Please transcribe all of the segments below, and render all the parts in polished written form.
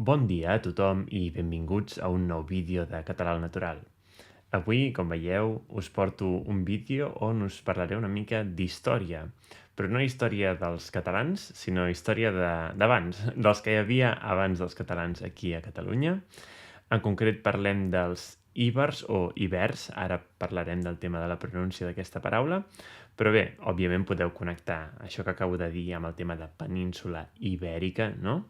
Bon dia a tothom i benvinguts a un nou vídeo de Català al Natural. Avui, com veieu, us porto un vídeo on us parlaré una mica d'història, però no història dels catalans, sinó història d'abans, dels que hi havia abans dels catalans aquí a Catalunya. En concret parlem dels íbers o ibers, ara parlarem del tema de la pronúncia d'aquesta paraula, però bé, òbviament podeu connectar això que acabo de dir amb el tema de península ibèrica, no?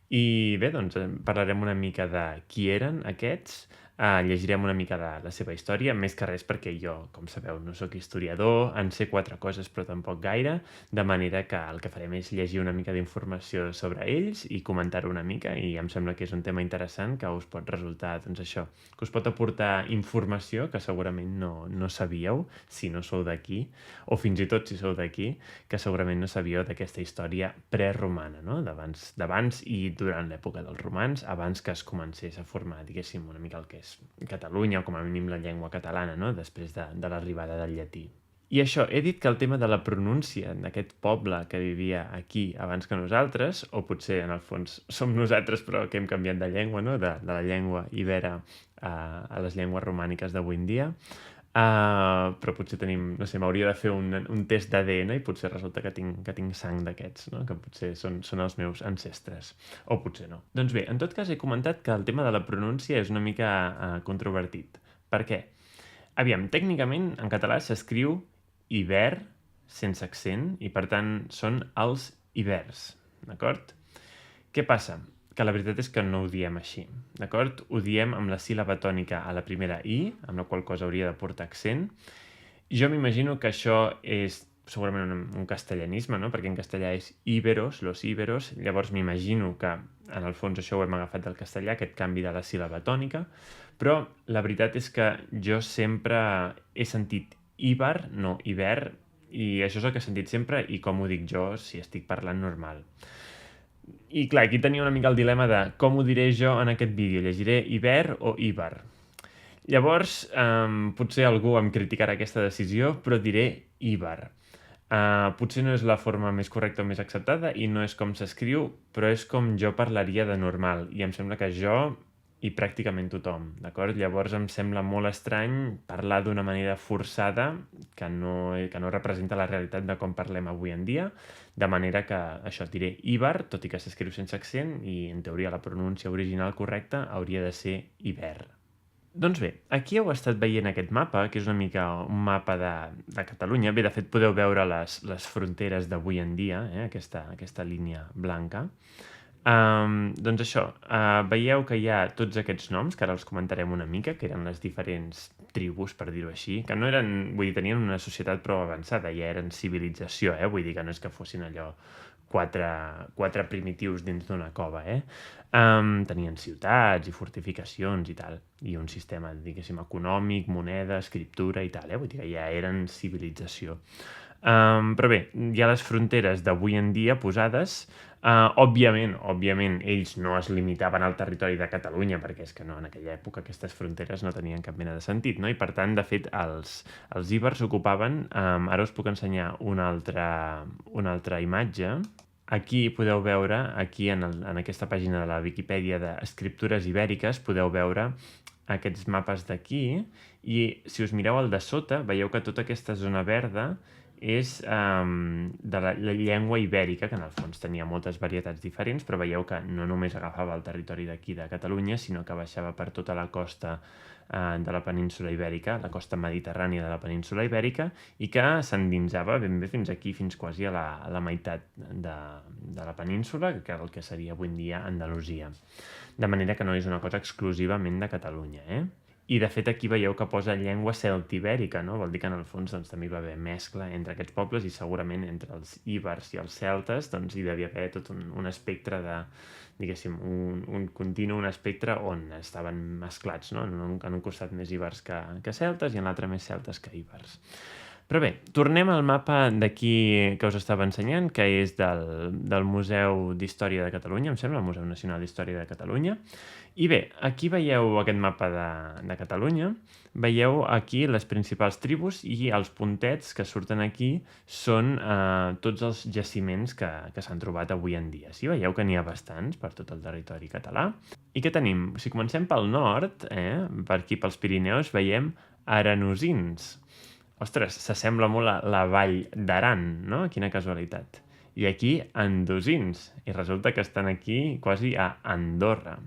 I bé, doncs parlarem una mica de qui eren aquests, llegirem una mica de la seva història, més que res perquè jo, com sabeu, no sóc historiador, en sé 4 coses però tampoc gaire, de manera que el que farem és llegir una mica d'informació sobre ells i comentar-ho una mica, i em sembla que és un tema interessant que us pot resultar, doncs això, que us pot aportar informació que segurament no sabíeu, si no sou d'aquí, o fins i tot si sou d'aquí, que segurament no sabíeu d'aquesta història preromana, no? D'abans i durant l'època dels romans, abans que es comencés a formar, diguéssim, una mica el que és Catalunya, o com a mínim la llengua catalana, no? Després de l'arribada del llatí. I això, he dit que el tema de la pronúncia d'aquest poble que vivia aquí abans que nosaltres, o potser en el fons som nosaltres però que hem canviat de llengua, no? De la llengua ibera a les llengües romàniques d'avui en dia, però potser tenim, no sé, m'hauria de fer un test d'ADN i potser resulta que tinc sang d'aquests, no? Que potser són els meus ancestres, o potser no. Doncs bé, en tot cas he comentat que el tema de la pronúncia és una mica controvertit. Per què? Aviam, tècnicament en català s'escriu hiver sense accent i per tant són els hivers, d'acord? Què passa? Que la veritat és que no ho diem així, d'acord? Ho diem amb la síl·laba tònica a la primera i, amb la qual cosa hauria de portar accent. Jo m'imagino que això és segurament un castellanisme, no? Perquè en castellà és íberos, los íberos, llavors m'imagino que en el fons això ho hem agafat del castellà, aquest canvi de la síl·laba tònica, però la veritat és que jo sempre he sentit íber, no hiver, i això és el que he sentit sempre i com ho dic jo si estic parlant normal. I clar, aquí tenia una mica el dilema de com ho diré jo en aquest vídeo, llegiré hiver o íber. Llavors, potser algú em criticarà aquesta decisió, però diré íber. Potser no és la forma més correcta o més acceptada i no és com s'escriu, però és com jo parlaria de normal, i em sembla que jo i pràcticament tothom, d'acord? Llavors em sembla molt estrany parlar d'una manera forçada que no representa la realitat de com parlem avui en dia, de manera que això diré íber, tot i que s'escriu sense accent, i en teoria la pronúncia original correcta hauria de ser hiver. Doncs bé, aquí heu estat veient aquest mapa, que és una mica un mapa de Catalunya. Bé, de fet, podeu veure les fronteres d'avui en dia, aquesta línia blanca. Doncs això, veieu que hi ha tots aquests noms, que ara els comentarem una mica, que eren les diferents tribus, per dir-ho així, que no eren, vull dir, tenien una societat prou avançada, ja eren civilització, vull dir que no és que fossin allò quatre primitius dins d'una cova, tenien ciutats i fortificacions i tal, i un sistema, diguéssim, econòmic, moneda, escriptura i tal, vull dir que ja eren civilització. Però bé, hi ha les fronteres d'avui en dia posades. Òbviament, ells no es limitaven al territori de Catalunya, perquè és que no, en aquella època aquestes fronteres no tenien cap mena de sentit, no? I per tant, de fet, els íbers ocupaven, ara us puc ensenyar una altra imatge. Aquí podeu veure, aquí en aquesta pàgina de la Viquipèdia d'Escriptures Ibèriques, podeu veure aquests mapes d'aquí, i si us mireu el de sota, veieu que tota aquesta zona verda és de la llengua ibèrica, que en el fons tenia moltes varietats diferents, però veieu que no només agafava el territori d'aquí de Catalunya, sinó que baixava per tota la costa de la península ibèrica, la costa mediterrània de la península ibèrica, i que s'endinsava ben bé fins aquí, fins quasi a la meitat de la península, que era el que seria avui en dia Andalusia. De manera que no és una cosa exclusivament de Catalunya, I, de fet, aquí veieu que posa llengua celtibèrica, no? Vol dir que, en el fons, doncs, també hi va haver mescla entre aquests pobles i segurament entre els íbers i els celtes doncs, hi devia haver tot un espectre de, diguéssim, un continu, un espectre on estaven mesclats, no? En un costat més íbers que celtes i en l'altre més celtes que íbers. Però bé, tornem al mapa d'aquí que us estava ensenyant, que és del Museu d'Història de Catalunya, em sembla, el Museu Nacional d'Història de Catalunya. I bé, aquí veieu aquest mapa de Catalunya, veieu aquí les principals tribus i els puntets que surten aquí són tots els jaciments que s'han trobat avui en dia. Sí, veieu que n'hi ha bastants per tot el territori català. I què tenim? Si comencem pel nord, per aquí pels Pirineus, veiem aranosins. Ostres, s'assembla molt a la vall d'Aran, no? Quina casualitat. I aquí andosins, i resulta que estan aquí quasi a Andorra.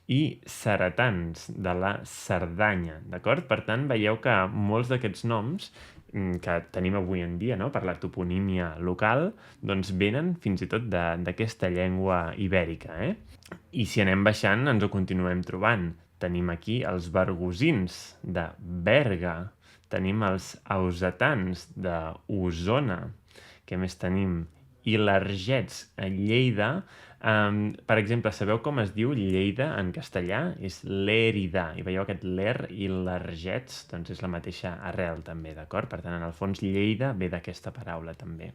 I ceretans, de la Cerdanya, d'acord? Per tant, veieu que molts d'aquests noms que tenim avui en dia, no? Per la toponímia local, doncs venen fins i tot d'aquesta llengua ibèrica, I si anem baixant ens ho continuem trobant. Tenim aquí els bargosins, de Berga. Tenim els ausetans d'Osona. Què més tenim? I l'argets a Lleida. Per exemple, sabeu com es diu Lleida en castellà? És l'Èrida. I veieu aquest l'Er i l'argets, doncs és la mateixa arrel també, d'acord? Per tant, en el fons, Lleida ve d'aquesta paraula també.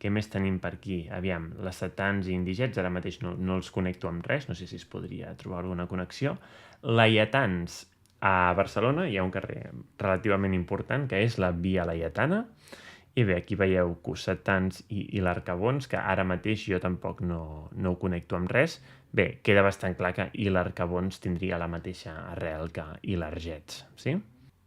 Què més tenim per aquí? Aviam, lacetans i indigets, ara mateix no els connecto amb res, no sé si es podria trobar alguna connexió. Laietans. A Barcelona hi ha un carrer relativament important, que és la Via Laietana. I bé, aquí veieu Cossetans i l'Arcabons, que ara mateix jo tampoc no ho connecto amb res. Bé, queda bastant clar que i l'Arcabons tindria la mateixa arrel que i l'Argets, sí?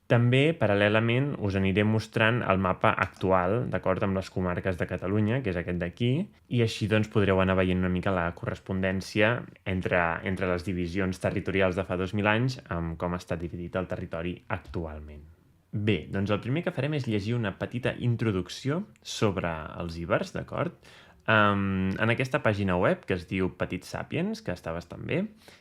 També, paral·lelament, us aniré mostrant el mapa actual, d'acord amb les comarques de Catalunya, que és aquest d'aquí, i així doncs podreu anar veient una mica la correspondència entre les divisions territorials de fa 2.000 anys amb com està dividit el territori actualment. Bé, doncs el primer que farem és llegir una petita introducció sobre els ibers, d'acord? En aquesta pàgina web que es diu Petit Sapiens, que està bastant bé.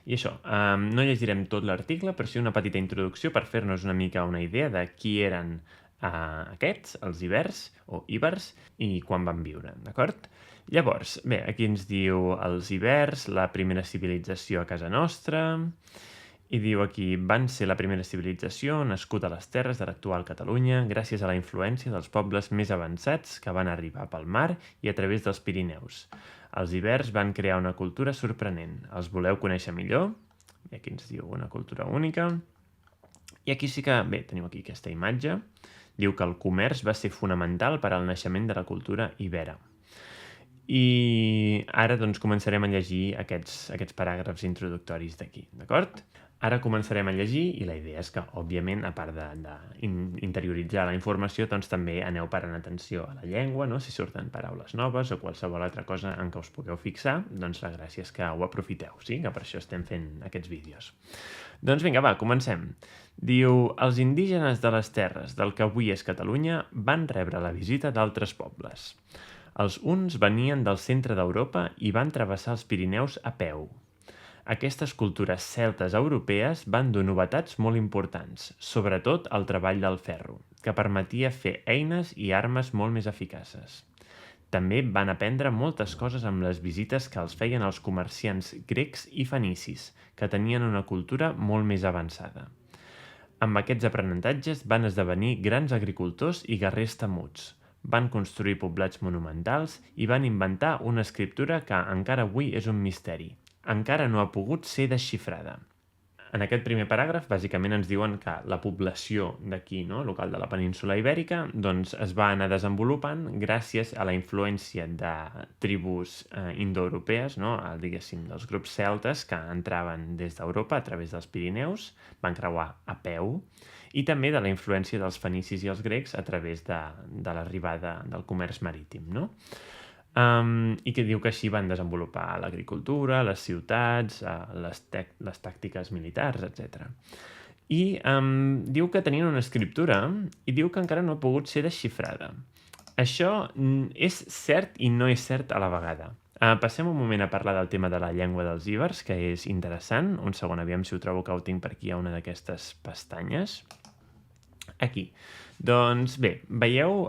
I això, no llegirem tot l'article, però sí una petita introducció per fer-nos una mica una idea de qui eren aquests, els ibers o íbers, i quan van viure, d'acord? Llavors, bé, aquí ens diu els ibers, la primera civilització a casa nostra. I diu aquí, van ser la primera civilització nascuda a les terres de l'actual Catalunya gràcies a la influència dels pobles més avançats que van arribar pel mar i a través dels Pirineus. Els ibers van crear una cultura sorprenent. Els voleu conèixer millor? I aquí ens diu una cultura única. I aquí sí que, bé, tenim aquí aquesta imatge. Diu que el comerç va ser fonamental per al naixement de la cultura ibera. I ara doncs començarem a llegir aquests paràgrafs introductoris d'aquí, d'acord? Ara començarem a llegir i la idea és que, òbviament, a part d'interioritzar la informació, doncs també aneu parant atenció a la llengua, no? Si surten paraules noves o qualsevol altra cosa en què us pugueu fixar, doncs la gràcia és que ho aprofiteu, sí? Que per això estem fent aquests vídeos. Doncs vinga, va, comencem. Diu, els indígenes de les terres del que avui és Catalunya van rebre la visita d'altres pobles. Els uns venien del centre d'Europa i van travessar els Pirineus a peu. Aquestes cultures celtes europees van dur novetats molt importants, sobretot el treball del ferro, que permetia fer eines i armes molt més eficaces. També van aprendre moltes coses amb les visites que els feien els comerciants grecs i fenicis, que tenien una cultura molt més avançada. Amb aquests aprenentatges van esdevenir grans agricultors i guerrers temuts. Van construir poblats monumentals i van inventar una escriptura que encara avui és un misteri. Encara no ha pogut ser desxifrada. En aquest primer paràgraf, bàsicament ens diuen que la població d'aquí, no, local de la península Ibèrica, doncs es va anar desenvolupant gràcies a la influència de tribus indoeuropees, no, diguéssim, dels grups celtes que entraven des d'Europa a través dels Pirineus, van creuar a peu, i també de la influència dels fenicis i els grecs a través de l'arribada del comerç marítim, no? I que diu que així van desenvolupar l'agricultura, les ciutats, les tàctiques militars, etc. I diu que tenien una escriptura i diu que encara no ha pogut ser desxifrada. Això és cert i no és cert a la vegada. Passem un moment a parlar del tema de la llengua dels ibers, que és interessant. Un segon, aviam si ho trobo, que ho tinc per aquí a una d'aquestes pestanyes. Aquí. Doncs bé, veieu,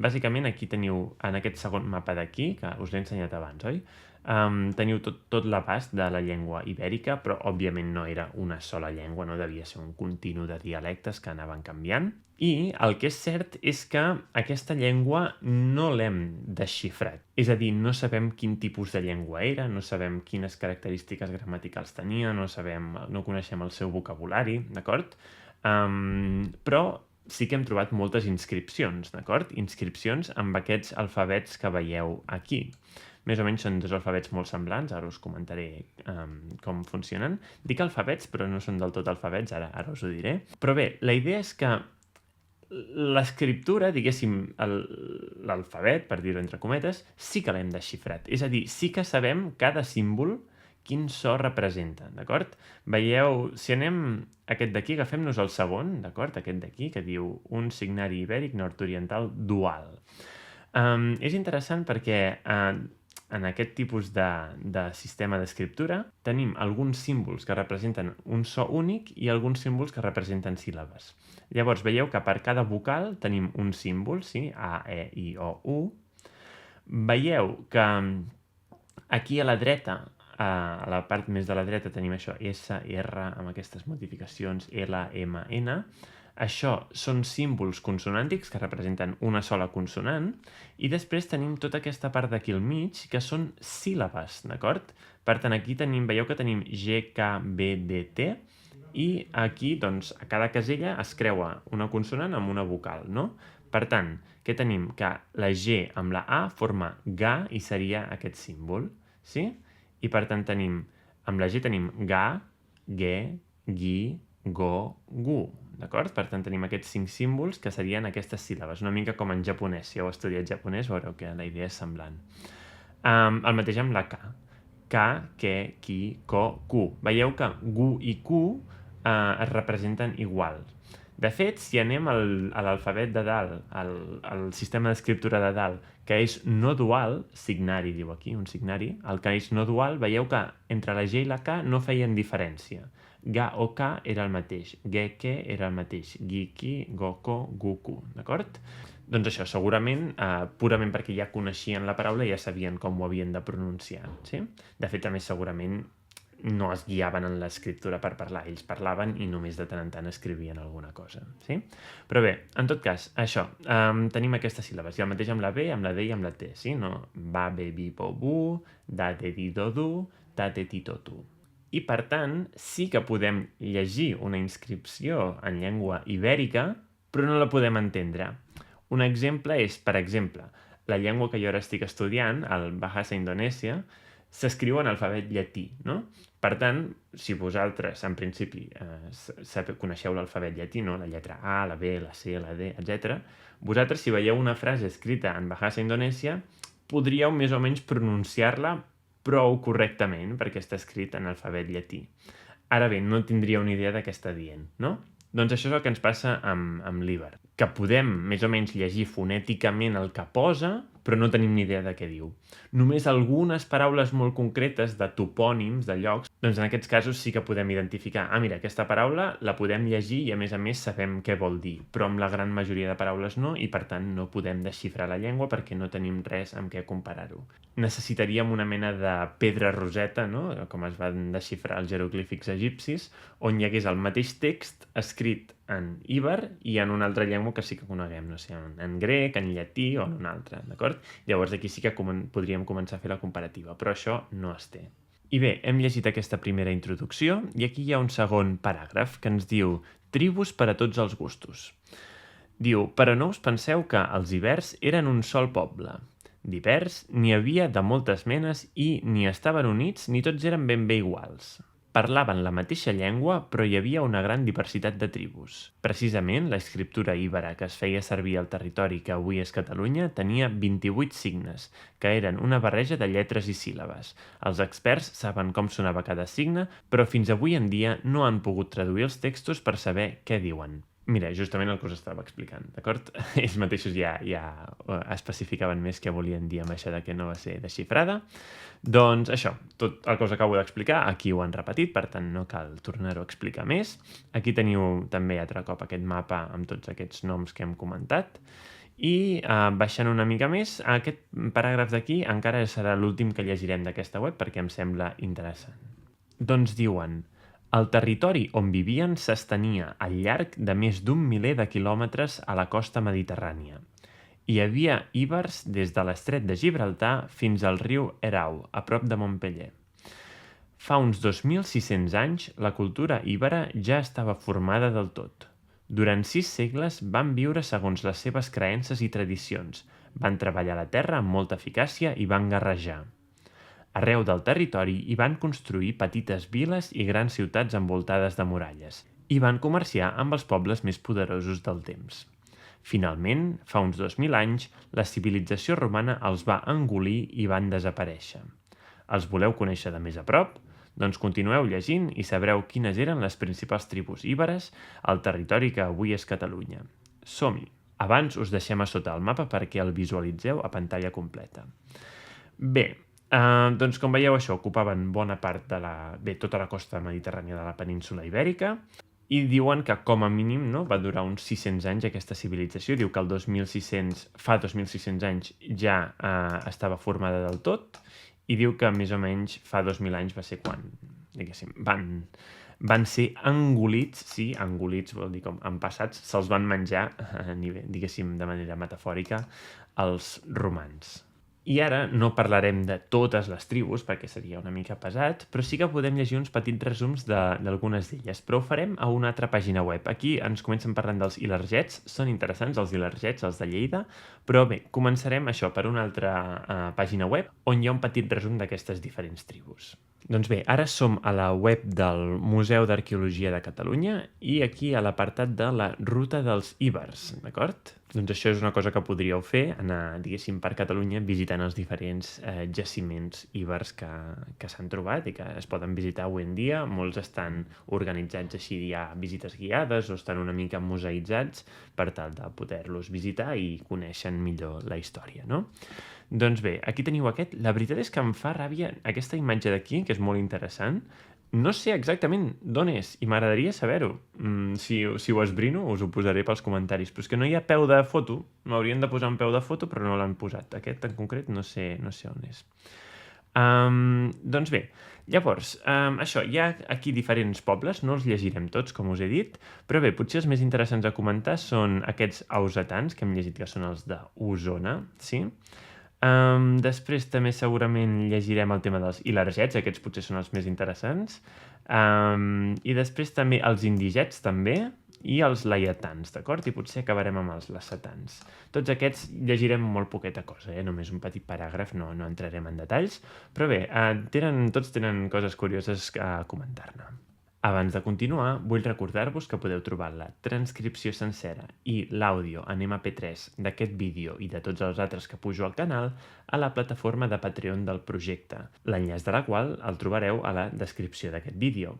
bàsicament aquí teniu, en aquest segon mapa d'aquí, que us l'he ensenyat abans, oi? teniu tot l'abast de la llengua ibèrica, però òbviament no era una sola llengua, no devia ser un continu de dialectes que anaven canviant. I el que és cert és que aquesta llengua no l'hem desxifrat. És a dir, no sabem quin tipus de llengua era, no sabem quines característiques gramaticals tenia, no coneixem el seu vocabulari, d'acord? Però sí que hem trobat moltes inscripcions, d'acord? Inscripcions amb aquests alfabets que veieu aquí. Més o menys són dos alfabets molt semblants, ara us comentaré com funcionen. Dic alfabets, però no són del tot alfabets, ara us ho diré. Però bé, la idea és que l'escriptura, diguéssim, l'alfabet, per dir-ho entre cometes, sí que l'hem desxifrat. És a dir, sí que sabem cada símbol quin so representa, d'acord? Veieu, si anem aquest d'aquí, agafem-nos el segon, d'acord? Aquest d'aquí, que diu un signari ibèric nord-oriental dual. És interessant perquè en aquest tipus de sistema d'escriptura tenim alguns símbols que representen un so únic i alguns símbols que representen síl·labes. Llavors, veieu que per cada vocal tenim un símbol, sí? A, E, I, O, U. Veieu que aquí a la dreta, a la part més de la dreta tenim això, S, R, amb aquestes modificacions, L, M, N. Això són símbols consonàntics que representen una sola consonant i després tenim tota aquesta part d'aquí al mig que són síl·labes, d'acord? Per tant, aquí veieu que tenim G, K, B, D, T i aquí, doncs, a cada casella es creua una consonant amb una vocal, no? Per tant, què tenim? Que la G amb la A forma ga i seria aquest símbol, sí? I per tant amb la G tenim ga, ge, gui, go, gu, d'acord? Per tant tenim aquests 5 símbols que serien aquestes síl·labes, una mica com en japonès. Si heu estudiat japonès veureu que la idea és semblant. El mateix amb la K. Ka, ke, ki, ko, ku. Veieu que gu i ku es representen igual. De fet, si anem a l'alfabet de dalt, al sistema d'escriptura de dalt, que és no dual, signari, diu aquí, un signari, el que és no dual, veieu que entre la G i la K no feien diferència. Ga o K era el mateix, ge, ke era el mateix, gi, ki, go, ko, gu, ku, d'acord? Doncs això, segurament, purament perquè ja coneixien la paraula, ja sabien com ho havien de pronunciar, sí? De fet, també segurament no es guiaven en l'escriptura per parlar, ells parlaven i només de tant en tant escrivien alguna cosa, sí? Però bé, en tot cas, això, tenim aquestes síl·labes, i el mateix amb la B, amb la D i amb la T, sí? No? Ba, be, bi, bo, bu, da, de, di, do, du, ta, te, ti, to, tu. I per tant, sí que podem llegir una inscripció en llengua ibèrica, però no la podem entendre. Un exemple és, per exemple, la llengua que jo ara estic estudiant, el Bahasa Indonèsia, s'escriu en alfabet llatí, no? Per tant, si vosaltres, en principi, coneixeu l'alfabet llatí, no? La lletra A, la B, la C, la D, etc., vosaltres, si veieu una frase escrita en Bahasa Indonèsia, podríeu més o menys pronunciar-la prou correctament, perquè està escrit en alfabet llatí. Ara bé, no tindríeu ni idea de què està dient, no? Doncs això és el que ens passa amb l'Iber, que podem més o menys llegir fonèticament el que posa, però no tenim ni idea de què diu. Només algunes paraules molt concretes de topònims, de llocs, doncs en aquests casos sí que podem identificar, mira, aquesta paraula la podem llegir i a més sabem què vol dir, però amb la gran majoria de paraules no, i per tant no podem desxifrar la llengua perquè no tenim res amb què comparar-ho. Necessitaríem una mena de pedra roseta, no? Com es van desxifrar els jeroglífics egipcis, on hi hagués el mateix text escrit en Iber i en una altra llengua que sí que coneguem, no sé, en grec, en llatí o en una altra, d'acord? Llavors aquí sí que podríem començar a fer la comparativa, però això no es té. I bé, hem llegit aquesta primera introducció i aquí hi ha un segon paràgraf que ens diu tribus per a tots els gustos. Diu, però no us penseu que els ibers eren un sol poble. D'ibers n'hi havia de moltes menes i ni estaven units ni tots eren ben bé iguals. Parlaven la mateixa llengua, però hi havia una gran diversitat de tribus. Precisament, l'escriptura íbera que es feia servir al territori que avui és Catalunya tenia 28 signes, que eren una barreja de lletres i síl·labes. Els experts saben com sonava cada signe, però fins avui en dia no han pogut traduir els textos per saber què diuen. Mira, justament el que us estava explicant, d'acord? Ells mateixos ja especificaven més què volien dir amb això de que no va ser desxifrada. Doncs això, tot el que us acabo d'explicar, aquí ho han repetit, per tant no cal tornar-ho a explicar més. Aquí teniu també altre cop aquest mapa amb tots aquests noms que hem comentat. I baixant una mica més, aquest paràgraf d'aquí encara serà l'últim que llegirem d'aquesta web perquè em sembla interessant. Doncs diuen: el territori on vivien s'estenia al llarg de més d'un miler de quilòmetres a la costa mediterrània. Hi havia íbers des de l'estret de Gibraltar fins al riu Erau, a prop de Montpeller. Fa uns 2.600 anys, la cultura íbera ja estava formada del tot. Durant 6 segles van viure segons les seves creences i tradicions, van treballar la terra amb molta eficàcia i van guerrejar. Arreu del territori hi van construir petites viles i grans ciutats envoltades de muralles, i van comerciar amb els pobles més poderosos del temps. Finalment, fa uns 2.000 anys, la civilització romana els va engolir i van desaparèixer. Els voleu conèixer de més a prop? Doncs continueu llegint i sabreu quines eren les principals tribus íberes al territori que avui és Catalunya. Som-hi! Abans us deixem a sota el mapa perquè el visualitzeu a pantalla completa. Bé, doncs com veieu això, ocupaven bona part de tota la costa mediterrània de la península Ibèrica i diuen que com a mínim va durar uns 600 anys aquesta civilització. Diu que fa 2.600 anys ja estava formada del tot i diu que més o menys fa 2.000 anys va ser quan, diguéssim, van ser engolits, sí, engolits vol dir com empassats, se'ls van menjar, diguéssim, de manera metafòrica, els romans. I ara no parlarem de totes les tribus, perquè seria una mica pesat, però sí que podem llegir uns petits resums d'algunes d'elles, però ho farem a una altra pàgina web. Aquí ens comencen parlant dels ilergets, són interessants els ilergets, els de Lleida, però bé, començarem això per una altra pàgina web on hi ha un petit resum d'aquestes diferents tribus. Doncs bé, ara som a la web del Museu d'Arqueologia de Catalunya i aquí a l'apartat de la Ruta dels Íbers, d'acord? Doncs això és una cosa que podríeu fer, anar, diguéssim, per Catalunya visitant els diferents jaciments íbers que s'han trobat i que es poden visitar avui en dia. Molts estan organitzats així, hi ha visites guiades o estan una mica museïtzats per tal de poder-los visitar i conèixer millor la història, no? Doncs bé, aquí teniu aquest. La veritat és que em fa ràbia aquesta imatge d'aquí, que és molt interessant. No sé exactament d'on és i m'agradaria saber-ho. Si ho esbrino, us ho posaré pels comentaris. Però és que no hi ha peu de foto. M'haurien de posar un peu de foto, però no l'han posat. Aquest en concret no sé on és. Doncs bé, llavors, això, hi ha aquí diferents pobles, no els llegirem tots, com us he dit, però bé, potser els més interessants a comentar són aquests ausetans, que hem llegit que són els d'Osona, sí? Després també segurament llegirem el tema dels ilergets, aquests potser són els més interessants, i després també els indigets també, i els laietans, d'acord? I potser acabarem amb els lacetans. Tots aquests llegirem molt poqueta cosa, només un petit paràgraf, no entrarem en detalls, però bé, tots tenen coses curioses a comentar-ne. Abans de continuar, vull recordar-vos que podeu trobar la transcripció sencera i l'àudio en MP3 d'aquest vídeo i de tots els altres que pujo al canal a la plataforma de Patreon del projecte, l'enllaç de la qual el trobareu a la descripció d'aquest vídeo.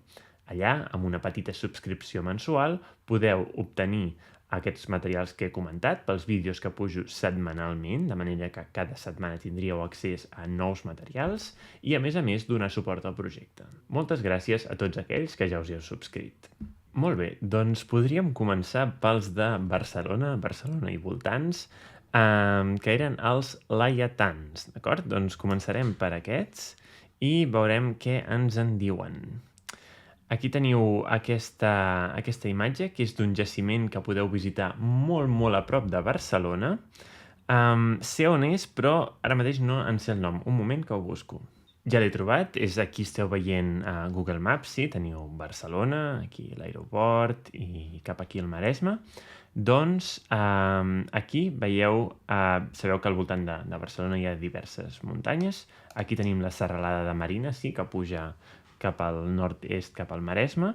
Allà, amb una petita subscripció mensual, podeu obtenir aquests materials que he comentat pels vídeos que pujo setmanalment, de manera que cada setmana tindríeu accés a nous materials i, a més, donar suport al projecte. Moltes gràcies a tots aquells que ja us hi heu subscrit. Molt bé, doncs podríem començar pels de Barcelona i voltants, que eren els laietans, d'acord? Doncs començarem per aquests i veurem què ens en diuen. Aquí teniu aquesta imatge, que és d'un jaciment que podeu visitar molt, molt a prop de Barcelona. Sé on és, però ara mateix no en sé el nom. Un moment que ho busco. Ja l'he trobat, és aquí esteu veient a Google Maps, sí, teniu Barcelona, aquí l'aeroport i cap aquí al Maresme. Doncs aquí veieu, sabeu que al voltant de Barcelona hi ha diverses muntanyes. Aquí tenim la serralada de Marina, sí, que puja cap al nord-est, cap al Maresme,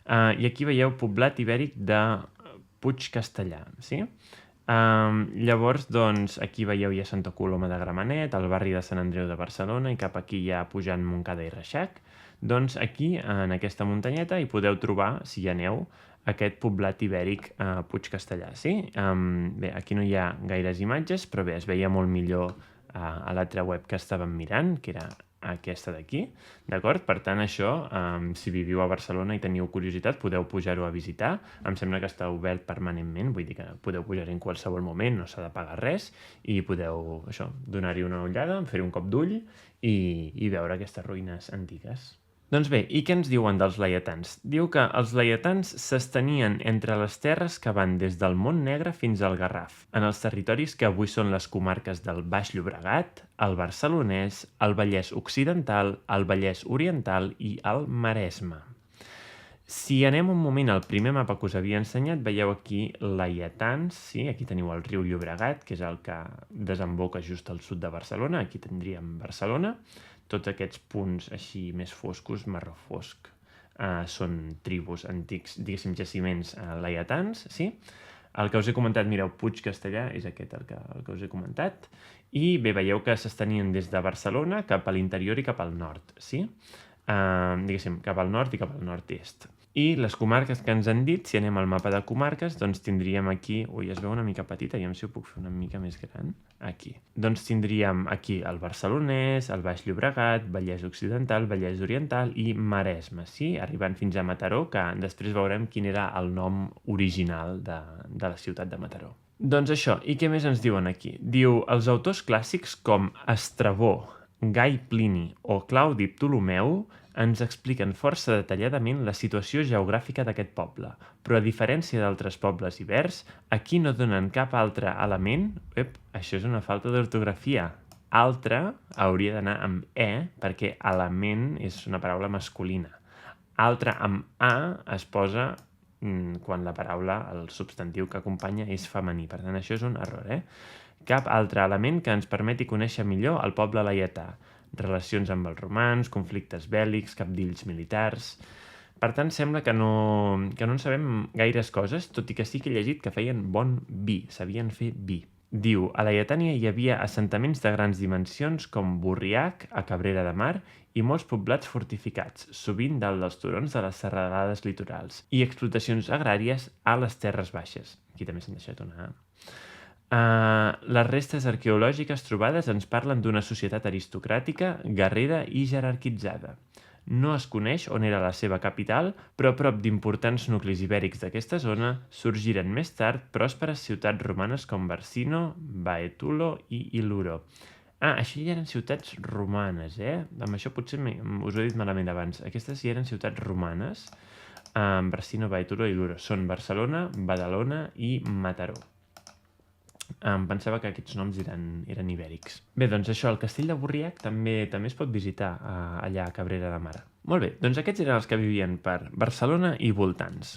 i aquí veieu poblat ibèric de Puig Castellar, sí? Llavors, doncs, aquí veieu ja Santa Coloma de Gramenet, el barri de Sant Andreu de Barcelona, i cap aquí ja pujant Montcada i Reixac. Doncs aquí, en aquesta muntanyeta, hi podeu trobar, si hi aneu, aquest poblat ibèric Puig Castellar, sí? Bé, aquí no hi ha gaires imatges, però bé, es veia molt millor a l'altra web que estàvem mirant, que era aquesta d'aquí, d'acord? Per tant, això, si viviu a Barcelona i teniu curiositat, podeu pujar-ho a visitar. Em sembla que està obert permanentment, vull dir que podeu pujar-hi en qualsevol moment, no s'ha de pagar res, i podeu, això, donar-hi una ullada, fer un cop d'ull i veure aquestes ruïnes antigues. Doncs bé, i què ens diuen dels laietans? Diu que els laietans s'estenien entre les terres que van des del Mont Negre fins al Garraf, en els territoris que avui són les comarques del Baix Llobregat, el Barcelonès, el Vallès Occidental, el Vallès Oriental i el Maresme. Si anem un moment al primer mapa que us havia ensenyat, veieu aquí laietans, sí? Aquí teniu el riu Llobregat, que és el que desemboca just al sud de Barcelona, aquí tindríem Barcelona. Tots aquests punts així més foscos, marró fosc, són tribus antics, diguéssim, jaciments laietans, sí? El que us he comentat, mireu, Puig Castellar, és aquest el que us he comentat. I bé, veieu que s'estenien des de Barcelona cap a l'interior i cap al nord, sí? Diguéssim, cap al nord i cap al nord-est. I les comarques que ens han dit, si anem al mapa de comarques, doncs tindríem aquí... Ui, es veu una mica petita, aviam si ho puc fer una mica més gran. Aquí. Doncs tindríem aquí el Barcelonès, el Baix Llobregat, Vallès Occidental, Vallès Oriental i Maresme, sí? Arribant fins a Mataró, que després veurem quin era el nom original de la ciutat de Mataró. Doncs això, i què més ens diuen aquí? Diu, els autors clàssics com Estrabó, Gai Plini o Claudi Ptolemeu ens expliquen força detalladament la situació geogràfica d'aquest poble, però a diferència d'altres pobles ibers, aquí no donen cap altre element... Això és una falta d'ortografia. Altre hauria d'anar amb perquè element és una paraula masculina. Altre amb A es posa quan la paraula, el substantiu que acompanya, és femení. Per tant, això és un error, Cap altre element que ens permeti conèixer millor el poble laietà. Relacions amb els romans, conflictes bèl·lics, cabdills militars... Per tant, sembla que no en sabem gaires coses, tot i que sí que he llegit que feien bon vi, sabien fer vi. Diu, a Laietània hi havia assentaments de grans dimensions com Borriac, a Cabrera de Mar, i molts poblats fortificats, sovint dalt dels turons de les serralades litorals, i explotacions agràries a les terres baixes. Aquí també s'han deixat una... les restes arqueològiques trobades ens parlen d'una societat aristocràtica, guerrera i jerarquitzada. No es coneix on era la seva capital, però a prop d'importants nuclis ibèrics d'aquesta zona sorgiren més tard pròsperes ciutats romanes com Barsino, Baetulo i Iluro. Això ja eren ciutats romanes, Amb això potser us ho he dit malament abans. Aquestes ja eren ciutats romanes. Barsino, Baetulo i Iluro. Són Barcelona, Badalona i Mataró. Em pensava que aquests noms eren ibèrics. Bé, doncs això, el castell de Borriac també es pot visitar allà a Cabrera de Mar. Molt bé, doncs aquests eren els que vivien per Barcelona i voltants.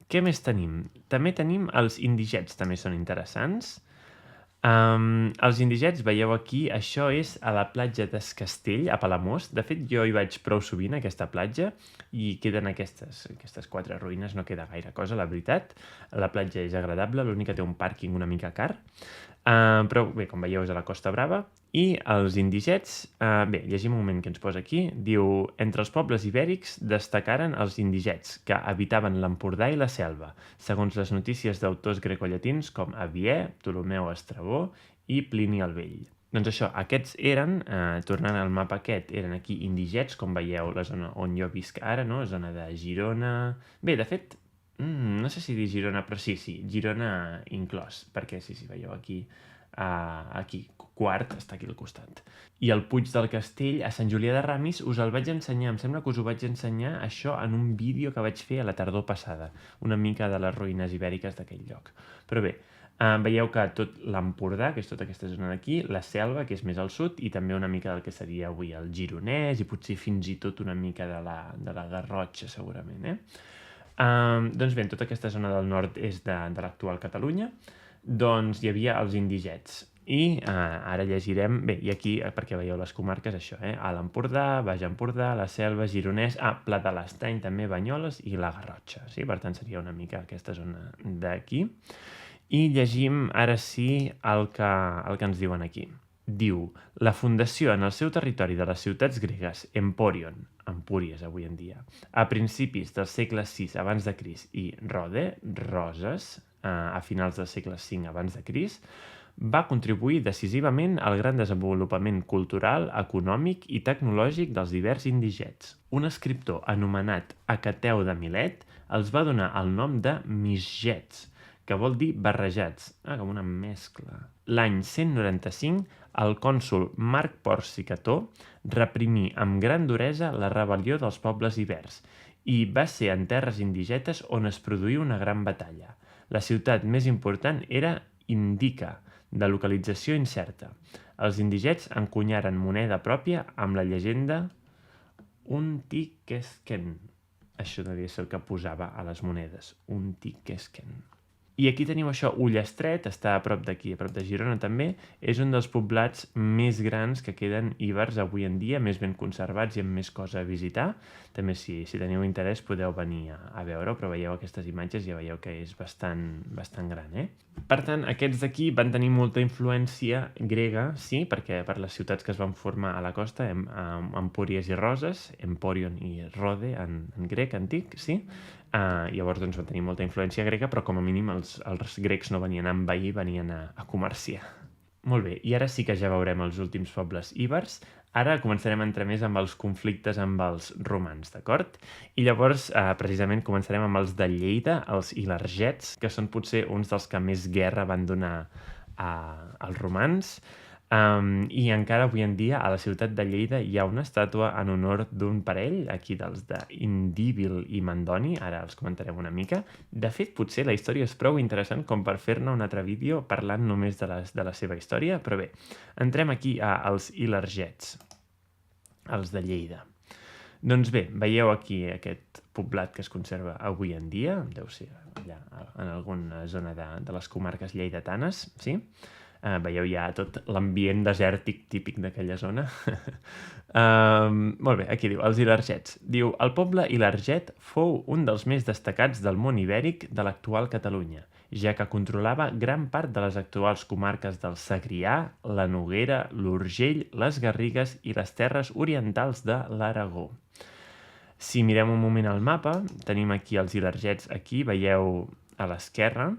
Què més tenim? També tenim els indigets, també són interessants. Els indigets, veieu aquí, això és a la platja d'Es Castell, a Palamós. De fet, jo hi vaig prou sovint, a aquesta platja, i queden aquestes 4 ruïnes, no queda gaire cosa, la veritat. La platja és agradable, l'únic que té un pàrquing una mica car. Però bé, com veieu, és a la Costa Brava. I els indigets, bé, llegim un moment que ens posa aquí, diu, entre els pobles ibèrics destacaren els indigets, que habitaven l'Empordà i la Selva, segons les notícies d'autors grecollatins com Avier, Ptolemeu Estrabó i Plini el Vell. Doncs això, aquests eren, tornant al mapa aquest, eren aquí indigets, com veieu, la zona on jo visc ara, no? Zona de Girona... Bé, de fet, no sé si dir Girona, però sí, Girona inclòs, perquè sí, veieu aquí, Quart està aquí al costat. I el Puig del Castell, a Sant Julià de Ramis, us el vaig ensenyar, em sembla que us ho vaig ensenyar això en un vídeo que vaig fer a la tardor passada, una mica de les ruïnes ibèriques d'aquell lloc. Però bé, veieu que tot l'Empordà, que és tota aquesta zona d'aquí, la Selva, que és més al sud, i també una mica del que seria avui el Gironès, i potser fins i tot una mica de la Garrotxa, segurament, Doncs bé, en tota aquesta zona del nord-est de l'actual Catalunya, doncs hi havia els indigets. I ara llegirem, bé, i aquí, perquè veieu les comarques, això, a l'Empordà, Baix Empordà, la Selva, Gironès, Pla de l'Estany, també Banyoles i la Garrotxa, sí? Per tant, seria una mica aquesta zona d'aquí. I llegim, ara sí, el que ens diuen aquí. Diu, la fundació en el seu territori de les ciutats gregues Empòrion, Empúries avui en dia, a principis del segle VI abans de Crist i Rode, Roses, a finals del segle V abans de Crist, va contribuir decisivament al gran desenvolupament cultural, econòmic i tecnològic dels divers indigets. Un escriptor anomenat Hecateu de Milet els va donar el nom de misgets, que vol dir barrejats, com una mescla. L'any 195, el cònsol Marc Porci Cató reprimí amb gran duresa la rebel·lió dels pobles ibers i va ser en terres indigetes on es produí una gran batalla. La ciutat més important era Indica, de localització incerta. Els indigets encunyaren moneda pròpia amb la llegenda Untiquesquen. Això devia ser el que posava a les monedes, Untiquesquen. I aquí teniu això, Ullastret, està a prop d'aquí, a prop de Girona també, és un dels poblats més grans que queden ibers avui en dia, més ben conservats i amb més cosa a visitar. També si teniu interès podeu venir a veure-ho, però veieu aquestes imatges i ja veieu que és bastant gran, Per tant, aquests d'aquí van tenir molta influència grega, sí, perquè per les ciutats que es van formar a la costa, Empúries i Roses, Emporion i Rode en grec antic, sí, llavors doncs van tenir molta influència grega, però com a mínim els grecs no venien a envair, venien a comerciar. Molt bé, i ara sí que ja veurem els últims pobles ibers. Ara començarem a entrar més amb els conflictes amb els romans, d'acord? I llavors, precisament, començarem amb els de Lleida, els ilergets, que són potser uns dels que més guerra van donar als romans. I encara avui en dia a la ciutat de Lleida hi ha una estàtua en honor d'un parell, aquí dels d'Indíbil i Mandoni, ara els comentarem una mica. De fet, potser la història és prou interessant com per fer-ne un altre vídeo parlant només de la seva història, però bé, entrem aquí als ilergets, els de Lleida. Doncs bé, veieu aquí aquest poblat que es conserva avui en dia, deu ser allà en alguna zona de les comarques lleidatanes, sí? Veieu ja tot l'ambient desèrtic típic d'aquella zona. Molt bé, aquí diu, els ilergets. Diu, el poble ilerget fou un dels més destacats del món ibèric de l'actual Catalunya, ja que controlava gran part de les actuals comarques del Segrià, la Noguera, l'Urgell, les Garrigues i les terres orientals de l'Aragó. Si mirem un moment al mapa, tenim aquí els ilergets, aquí veieu a l'esquerra,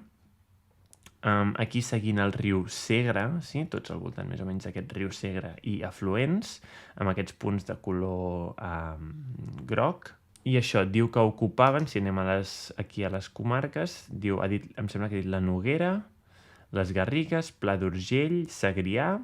aquí seguint el riu Segre, sí? Tots al voltant més o menys d'aquest riu Segre i afluents, amb aquests punts de color groc. I això, diu que ocupaven, si anem aquí a les comarques, diu, em sembla que ha dit la Noguera, les Garrigues, Pla d'Urgell, Segrià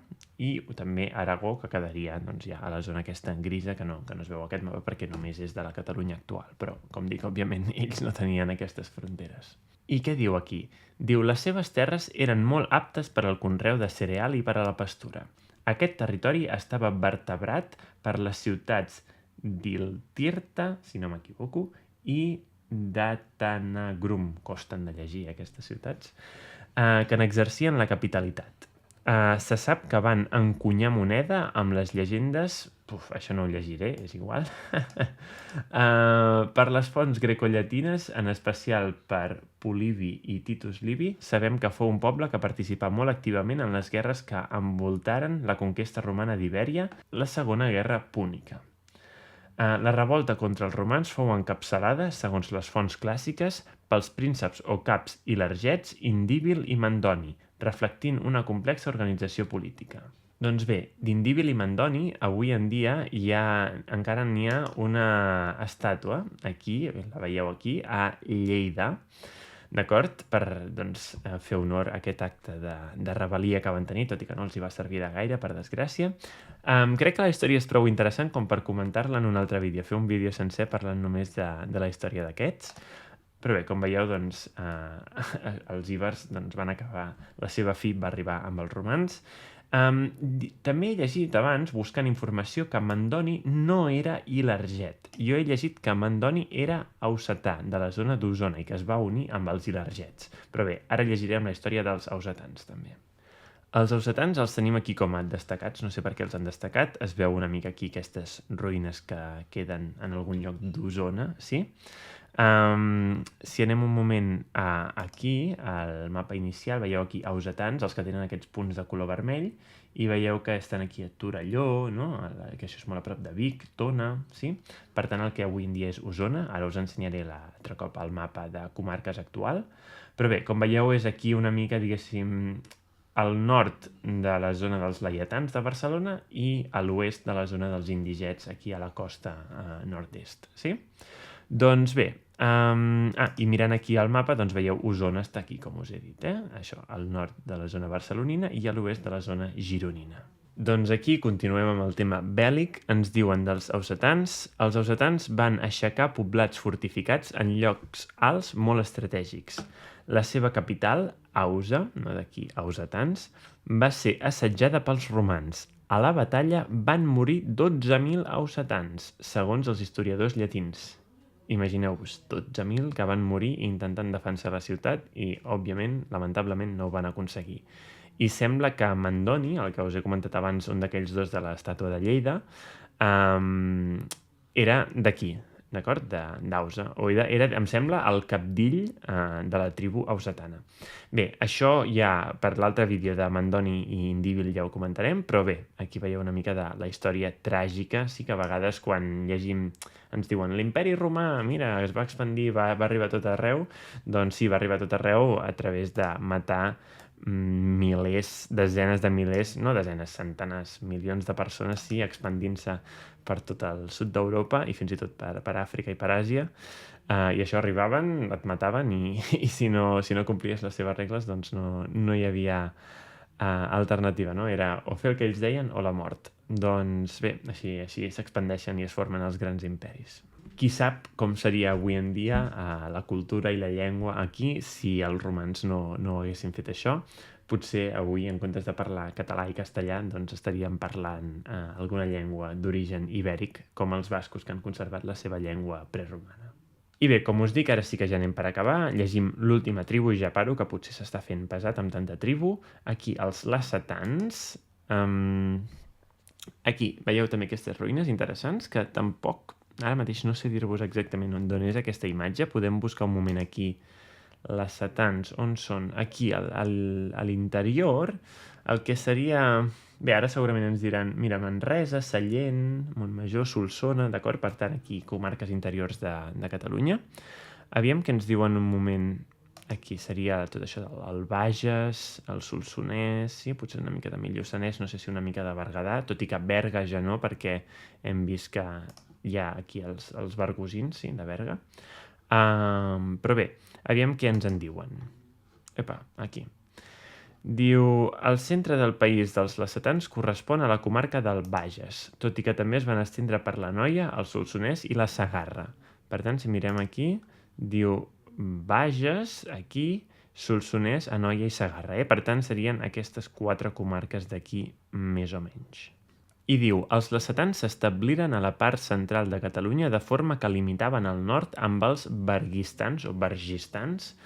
i també Aragó, que quedaria doncs, ja a la zona aquesta grisa, que no es veu aquest mapa perquè només és de la Catalunya actual. Però, com dic, òbviament, ells no tenien aquestes fronteres. I què diu aquí? Diu, les seves terres eren molt aptes per al conreu de cereal i per a la pastura. Aquest territori estava vertebrat per les ciutats d'Iltirta, si no m'equivoco, i d'Atanagrum, costen de llegir aquestes ciutats, que n'exercien la capitalitat. Se sap que van encunyar moneda amb les llegendes... això no ho llegiré, és igual. Per les fonts grecollatines, en especial per Polibi i Titus Livi, sabem que fou un poble que participà molt activament en les guerres que envoltaren la conquesta romana d'Ibèria, la Segona Guerra Púnica. La revolta contra els romans fou encapçalada, segons les fonts clàssiques, pels prínceps o caps ilergets Indíbil i Mandoni, reflectint una complexa organització política. Doncs bé, d'Indíbil i Mandoni, avui en dia encara n'hi ha una estàtua, aquí, la veieu aquí, a Lleida, d'acord? Per fer honor a aquest acte de rebel·lia que van tenir, tot i que no els hi va servir de gaire, per desgràcia. Crec que la història és prou interessant com per comentar-la en un altre vídeo, fer un vídeo sencer parlant només de la història d'aquests. Però bé, com veieu, doncs, els ibers van acabar, la seva fi va arribar amb els romans. També he llegit abans, buscant informació, que Mandoni no era ilerget. Jo he llegit que Mandoni era ausetà, de la zona d'Osona, i que es va unir amb els ilergets. Però bé, ara llegirem la història dels ausetans, també. Els ausetans els tenim aquí com a destacats, no sé per què els han destacat. Es veu una mica aquí aquestes ruïnes que queden en algun lloc d'Osona, sí? Si anem un moment aquí, al mapa inicial, veieu aquí ausetans, els que tenen aquests punts de color vermell, i veieu que estan aquí a Torelló, no? Que això és molt a prop de Vic, Tona, sí? Per tant, el que avui en dia és Osona, ara us ensenyaré l'altre cop el mapa de comarques actual, però bé, com veieu és aquí una mica, diguéssim, al nord de la zona dels laietans de Barcelona i a l'oest de la zona dels indigets, aquí a la costa nord-est. Sí? Doncs bé, i mirant aquí al mapa, doncs veieu Osona està aquí, com us he dit, Això, al nord de la zona barcelonina i a l'oest de la zona gironina. Doncs aquí continuem amb el tema bèl·lic. Ens diuen dels ausetans. Els ausetans van aixecar poblats fortificats en llocs alts molt estratègics. La seva capital, Ausa, no d'aquí, ausetans, va ser assetjada pels romans. A la batalla van morir 12.000 ausetans, segons els historiadors llatins. Imagineu-vos, 12.000 que van morir intentant defensar la ciutat i, òbviament, lamentablement, no ho van aconseguir. I sembla que Mandoni, el que us he comentat abans, un d'aquells dos de l'estàtua de Lleida, era d'aquí, d'acord? D'Ausa. Era, em sembla, el capdill de la tribu ausetana. Bé, això ja per l'altre vídeo de Mandoni i Indíbil ja ho comentarem, però bé, aquí veieu una mica de la història tràgica. Sí que a vegades quan llegim ens diuen l'imperi romà, mira, es va expandir, va arribar a tot arreu. Doncs sí, va arribar a tot arreu a través de matar milers, desenes de milers, no desenes, centenars, milions de persones, sí, expandint-se per tot el sud d'Europa i fins i tot per Àfrica i per Àsia. I això arribaven, et mataven i si no complies les seves regles, doncs no hi havia alternativa, no? Era o fer el que ells deien o la mort. Doncs bé, així s'expandeixen i es formen els grans imperis. Qui sap com seria avui en dia la cultura i la llengua aquí si els romans no haguessin fet això. Potser avui, en comptes de parlar català i castellà, doncs estaríem parlant alguna llengua d'origen ibèric, com els bascos que han conservat la seva llengua preromana. I bé, com us dic, ara sí que ja anem per acabar. Llegim l'última tribu i ja paro, que potser s'està fent pesat amb tanta tribu. Aquí, els lacetans. Aquí veieu també aquestes ruïnes interessants que tampoc... Ara mateix no sé dir-vos exactament d'on és aquesta imatge. Podem buscar un moment aquí lacetans, on són? Aquí, a l'interior, el que seria... Bé, ara segurament ens diran, mira, Manresa, Sallent, Montmajor, Solsona, d'acord? Per tant, aquí, comarques interiors de Catalunya. Aviam què ens diuen un moment... Aquí seria tot això del Bages, el Solsonès, sí, potser una mica també el Lluçanès, no sé si una mica de Berguedà, tot i que Berga ja no, perquè hem vist que hi ha aquí els bergosins, sí, de Berga. Però bé, aviam què ens en diuen. Epa, aquí. Diu, el centre del país dels lacetans correspon a la comarca del Bages, tot i que també es van estendre per l'Anoia, el Solsonès i la Segarra. Per tant, si mirem aquí, diu Bages, aquí, Solsonès, Anoia i Segarra. Per tant, serien aquestes 4 comarques d'aquí, més o menys. I diu, els lacetans s'establiren a la part central de Catalunya de forma que limitaven al nord amb els berguistans o bergistans,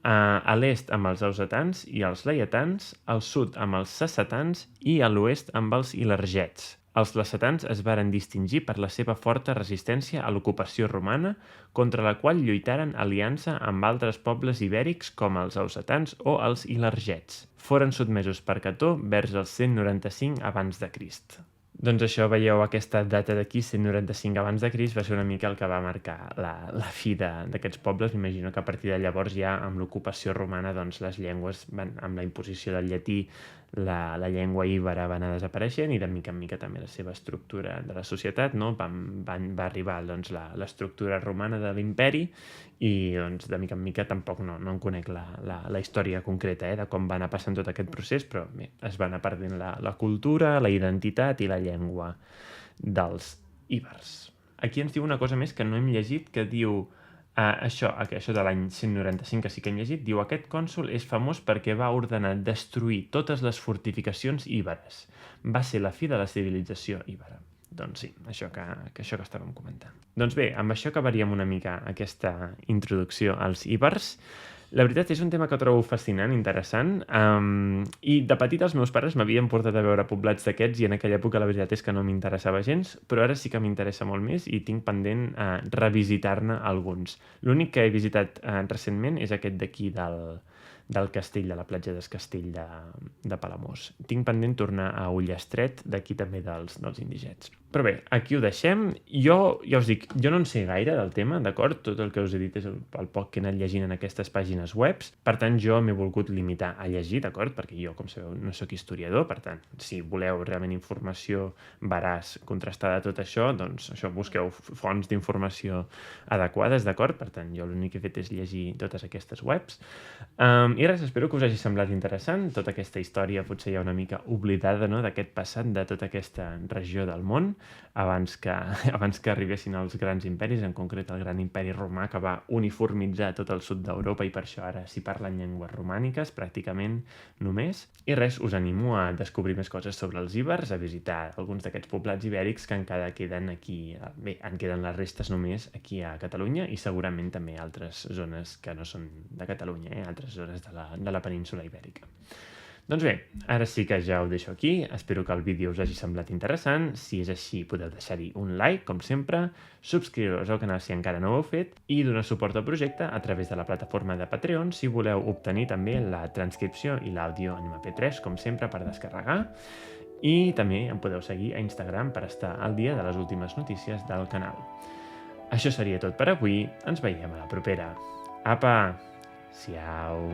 a l'est amb els ausetans i els laietans, al sud amb els sacetans i a l'oest amb els ilergets. Els lacetans es varen distingir per la seva forta resistència a l'ocupació romana, contra la qual lluitaren aliança amb altres pobles ibèrics com els ausetans o els ilergets. Foren sotmesos per Cató vers el 195 abans de Crist. Doncs això, veieu, aquesta data d'aquí, 195 abans de Crist, va ser una mica el que va marcar la fi d'aquests pobles. M'imagino que a partir de llavors ja amb l'ocupació romana doncs les llengües, amb la imposició del llatí, la llengua íbera va anar desapareixent i de mica en mica també la seva estructura de la societat, no? Va arribar doncs, l'estructura romana de l'imperi i doncs, de mica en mica tampoc no en conec la història concreta de com va anar passant tot aquest procés, però bé, es va anar perdent la cultura, la identitat i la llengua dels íbers. Aquí ens diu una cosa més que no hem llegit, que diu això de l'any 195 que sí que hem llegit, diu aquest cònsol és famós perquè va ordenar destruir totes les fortificacions íberes. Va ser la fi de la civilització íbera. Doncs sí, això que estàvem comentant. Doncs bé, amb això acabaríem una mica aquesta introducció als íbers. La veritat és un tema que trobo fascinant, interessant, i de petit els meus pares m'havien portat a veure poblats d'aquests i en aquella època la veritat és que no m'interessava gens, però ara sí que m'interessa molt més i tinc pendent revisitar-ne alguns. L'únic que he visitat recentment és aquest d'aquí del castell, de la platja d'Escastell de Palamós. Tinc pendent tornar a Ullastret, d'aquí també dels Indigets. Però bé, aquí ho deixem. Jo ja us dic, jo no en sé gaire del tema, d'acord? Tot el que us he dit és el poc que he anat llegint en aquestes pàgines webs. Per tant, jo m'he volgut limitar a llegir, d'acord? Perquè jo, com sabeu, no sóc historiador. Per tant, si voleu realment informació veraç, contrastada de tot això, doncs això, busqueu fonts d'informació adequades, d'acord? Per tant, jo l'únic que he fet és llegir totes aquestes webs. I res, espero que us hagi semblat interessant. Tota aquesta història potser ja una mica oblidada, no?, d'aquest passat, de tota aquesta regió del món, abans que arribessin els grans imperis, en concret el gran imperi romà, que va uniformitzar tot el sud d'Europa i per això ara s'hi parlen llengües romàniques, pràcticament només. I res, us animo a descobrir més coses sobre els ibers, a visitar alguns d'aquests poblats ibèrics que encara queden aquí, bé, en queden les restes només aquí a Catalunya i segurament també altres zones que no són de Catalunya, altres zones de la península ibèrica. Doncs bé, ara sí que ja ho deixo aquí. Espero que el vídeo us hagi semblat interessant. Si és així, podeu deixar-hi un like, com sempre, subscriure-us al canal si encara no ho heu fet i donar suport al projecte a través de la plataforma de Patreon si voleu obtenir també la transcripció i l'àudio en MP3, com sempre, per descarregar. I també em podeu seguir a Instagram per estar al dia de les últimes notícies del canal. Això seria tot per avui. Ens veiem a la propera. Apa! Siau!